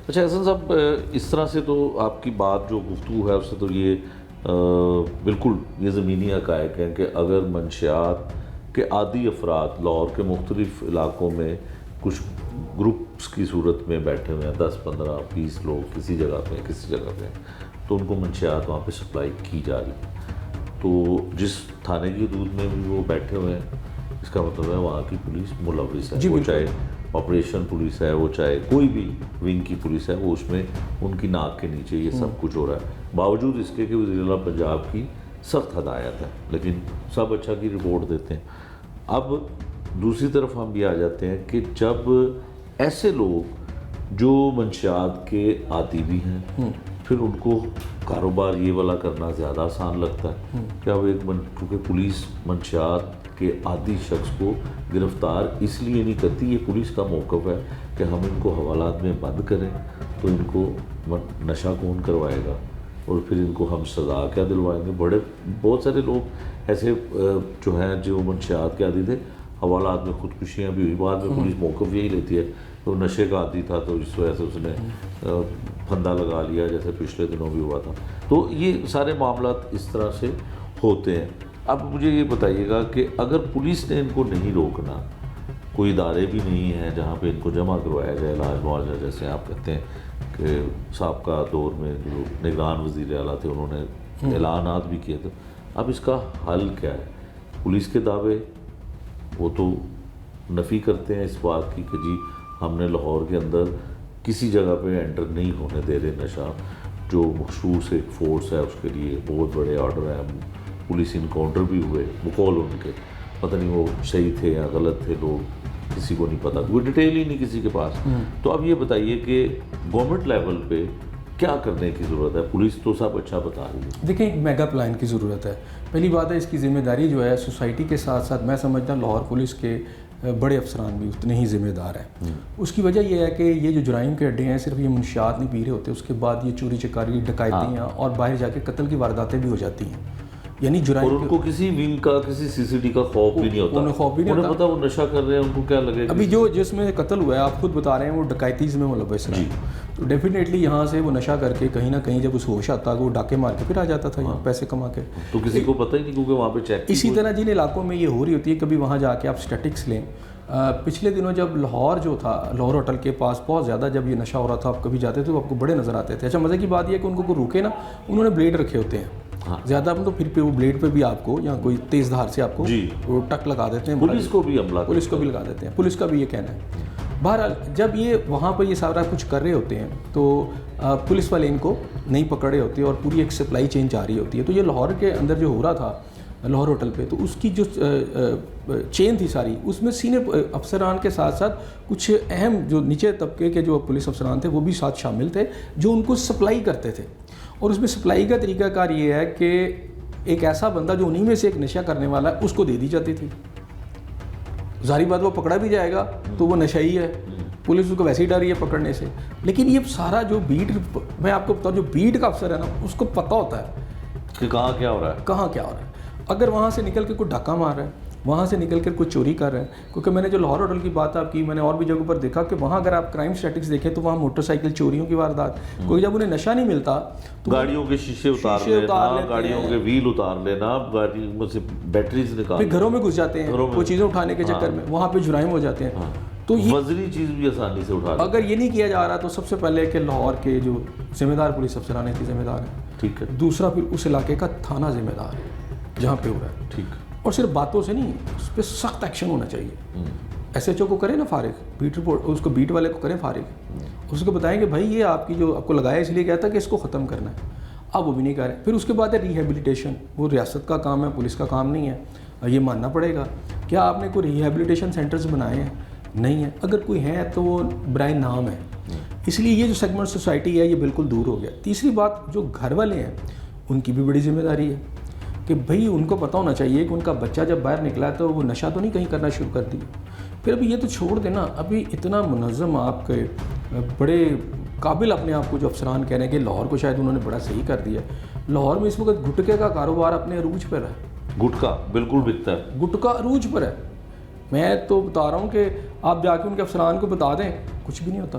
اچھا احسن صاحب، اس طرح سے تو آپ کی بات جو گفتگو ہے اس سے تو یہ بالکل یہ زمینی حقائق ہیں کہ اگر منشیات کے عادی افراد لاہور کے مختلف علاقوں میں کچھ گروپس کی صورت میں بیٹھے ہوئے ہیں 10 15 20 لوگ کسی جگہ پہ تو ان کو منشیات وہاں پہ سپلائی کی جا رہی ہے، تو جس تھانے کی حدود میں بھی وہ بیٹھے ہوئے ہیں اس کا مطلب ہے وہاں کی پولیس ملوث ہے، وہ چاہے آپریشن پولیس ہے، وہ چاہے کوئی بھی ونگ کی پولیس ہے، وہ اس میں ان کی ناک کے نیچے یہ سب کچھ ہو رہا ہے، باوجود اس کے کہ وزیر اعلیٰ پنجاب کی سخت ہدایت ہے، لیکن سب اچھا کی رپورٹ دیتے ہیں۔ اب دوسری طرف ہم بھی آ جاتے ہیں کہ جب ایسے لوگ جو منشیات کے عادی بھی ہیں پھر ان کو کاروبار یہ والا کرنا زیادہ آسان لگتا ہے کہ اب کیونکہ پولیس منشیات کہ عادی شخص کو گرفتار اس لیے نہیں کرتی، یہ پولیس کا موقف ہے کہ ہم ان کو حوالات میں بند کریں تو ان کو نشہ کون کروائے گا اور پھر ان کو ہم سزا کیا دلوائیں گے۔ بہت سارے لوگ ایسے جو ہیں جو منشیات کے عادی تھے، حوالات میں خودکشیاں بھی ہوئی، بعد میں پولیس موقف یہی لیتی ہے کہ وہ نشے کا عادی تھا تو اس وجہ سے اس نے پھندا لگا لیا، جیسے پچھلے دنوں بھی ہوا تھا۔ تو یہ سارے معاملات اس طرح سے ہوتے ہیں۔ اب مجھے یہ بتائیے گا کہ اگر پولیس نے ان کو نہیں روکنا، کوئی ادارے بھی نہیں ہیں جہاں پہ ان کو جمع کروایا جائے علاج معالجہ، جیسے آپ کہتے ہیں کہ سابقہ دور میں جو نگران وزیر اعلیٰ تھے انہوں نے اعلانات بھی کیے تھے، اب اس کا حل کیا ہے؟ پولیس کے دعوے وہ تو نفی کرتے ہیں اس بات کی کہ جی ہم نے لاہور کے اندر کسی جگہ پہ انٹر نہیں ہونے دے رہے نشہ، جو مخصوص ایک فورس ہے اس کے لیے بہت بڑے آرڈر ہیں، پولیس انکاؤنٹر بھی ہوئے بقول ان کے، پتہ نہیں وہ صحیح تھے یا غلط تھے، لوگ کسی کو نہیں پتہ، کوئی ڈیٹیل ہی نہیں کسی کے پاس۔ تو اب یہ بتائیے کہ گورنمنٹ لیول پہ کیا کرنے کی ضرورت ہے؟ پولیس تو سب اچھا بتا رہی ہے، دیکھیں ایک میگا پلان کی ضرورت ہے۔ پہلی بات ہے اس کی ذمہ داری جو ہے سوسائٹی کے ساتھ ساتھ میں سمجھتا ہوں لاہور پولیس کے بڑے افسران بھی اتنے ہی ذمہ دار ہیں۔ اس کی وجہ یہ ہے کہ یہ جو جرائم کے اڈے ہیں صرف یہ منشیات نہیں پی رہے ہوتے، اس کے بعد یہ چوری چکاری، ڈکیتیاں اور باہر جا کے قتل کی وارداتیں بھی ہو جاتی ہیں، یعنی جرائم، اور ان کو کسی ونگ کا کسی سی سی ٹی کا خوف بھی نہیں ہوتا، انہیں خوف بھی نہیں انہیں ہوتا۔ پتا وہ نشہ کر رہے ہیں، ان کو کیا لگے گا۔ ابھی جو جس میں قتل ہوا ہے آپ خود بتا رہے ہیں وہ ڈکیتیز میں ملوث ہے، تو ڈیفینیٹلی یہاں سے وہ نشہ کر کے کہیں نہ کہیں جب اس ہوش آتا وہ ڈاکے مار کے پھر آ جاتا تھا یہاں پیسے کما کے، تو کسی کو پتہ ہی نہیں کیونکہ وہاں پہ چیک۔ اسی طرح جن علاقوں میں یہ ہو رہی ہوتی ہے، کبھی وہاں جا کے آپ اسٹیٹکس لیں، پچھلے دنوں جب لاہور جو تھا، لاہور ہوٹل کے پاس بہت زیادہ جب یہ نشہ ہو رہا تھا، آپ کبھی جاتے تھے تو آپ کو بڑے نظر آتے تھے۔ اچھا مزے کی بات یہ ہے کہ ان کو کوئی روکے نا، انہوں نے بلیڈ رکھے ہوتے ہیں زیادہ، تو پھر وہ بلیڈ پہ بھی آپ کو یا کوئی تیز دھار سے آپ کو وہ ٹک لگا دیتے ہیں، پولیس کو بھی حملہ، پولیس کو بھی لگا دیتے ہیں، پولیس کا بھی یہ کہنا ہے۔ بہرحال جب یہ وہاں پر یہ سارا کچھ کر رہے ہوتے ہیں تو پولیس والے ان کو نہیں پکڑ رہے ہوتے اور پوری ایک سپلائی چین جاری ہوتی ہے۔ تو یہ لاہور کے اندر جو ہو رہا تھا لاہور ہوٹل پہ، تو اس کی جو چین تھی ساری، اس میں سینئر افسران کے ساتھ ساتھ کچھ اہم جو نیچے طبقے کے جو پولیس افسران تھے وہ بھی ساتھ شامل تھے جو ان کو سپلائی کرتے تھے۔ اور اس میں سپلائی کا طریقہ کار یہ ہے کہ ایک ایسا بندہ جو انہی میں سے ایک نشہ کرنے والا ہے اس کو دے دی جاتی تھی، ظاہری بات وہ پکڑا بھی جائے گا تو وہ نشہ ہی ہے، پولیس اس کو ویسے ہی ڈر رہی ہے پکڑنے سے۔ لیکن یہ سارا جو بیٹ، میں آپ کو بتاؤں جو بیٹ کا افسر ہے نا اس کو پتہ ہوتا ہے کہ کہاں کیا ہو رہا ہے، کہاں کیا ہو رہا ہے۔ اگر وہاں سے نکل کے کوئی ڈھاکہ مار رہا ہے، وہاں سے نکل کر کوئی چوری کر رہا ہے، کیونکہ میں نے جو لاہور ہوٹل کی بات آپ کی، میں نے اور بھی جگہوں پر دیکھا کہ وہاں اگر آپ کرائم اسٹیٹکس دیکھیں تو وہاں موٹر سائیکل چوریوں کی واردات، کوئی جب انہیں نشہ نہیں ملتا تو گاڑیوں کے شیشے اتار لینا، گاڑیوں کے ویل اتار لینا، گاڑی میں سے بیٹریز نکال، پھر گھروں میں گھس جاتے ہیں وہ چیزیں اٹھانے کے چکر میں، وہاں پہ جرائم ہو جاتے ہیں۔ تو یہ وزنی چیز بھی آسانی سے اٹھا، اگر یہ نہیں کیا جا رہا تو سب سے پہلے کہ لاہور کے جو ذمہ دار پولیس افسران کی ذمہ دار ہیں، ٹھیک ہے، دوسرا پھر اس علاقے کا تھانہ ذمہ دار ہے جہاں پہ ہو رہا ہے، ٹھیک، اور صرف باتوں سے نہیں، اس پہ سخت ایکشن ہونا چاہیے۔ ایس ایچ او کو کریں نا فارغ، بیٹ رپورٹ اس کو بیٹ والے کو کریں فارغ، اس کو بتائیں کہ بھائی یہ آپ کی جو آپ کو لگایا اس لیے کیا تھا کہ اس کو ختم کرنا ہے، اب وہ بھی نہیں کر رہے۔ پھر اس کے بعد ہے ریہیبلیٹیشن، وہ ریاست کا کام ہے، پولیس کا کام نہیں ہے، یہ ماننا پڑے گا۔ کیا آپ نے کوئی ریہیبلیٹیشن سینٹرز بنائے ہیں؟ نہیں ہے، اگر کوئی ہے تو وہ برائے نام ہے، اس لیے یہ جو سیگمنٹ سوسائٹی ہے یہ بالکل دور ہو گیا۔ تیسری بات جو گھر والے ہیں ان کی بھی بڑی ذمہ داری ہے کہ بھئی ان کو پتہ ہونا چاہیے کہ ان کا بچہ جب باہر نکلا تو وہ نشہ تو نہیں کہیں کرنا شروع کر دیا۔ پھر ابھی یہ تو چھوڑ دینا، ابھی اتنا منظم آپ کے بڑے قابل اپنے آپ کو جو افسران کہہ رہے ہیں کہ لاہور کو شاید انہوں نے بڑا صحیح کر دیا، لاہور میں اس وقت گٹکے کا کاروبار اپنے عروج پر ہے، گٹکا بالکل بکتا ہے، گٹکا عروج پر ہے۔ میں تو بتا رہا ہوں کہ آپ جا کے ان کے افسران کو بتا دیں کچھ بھی نہیں ہوتا،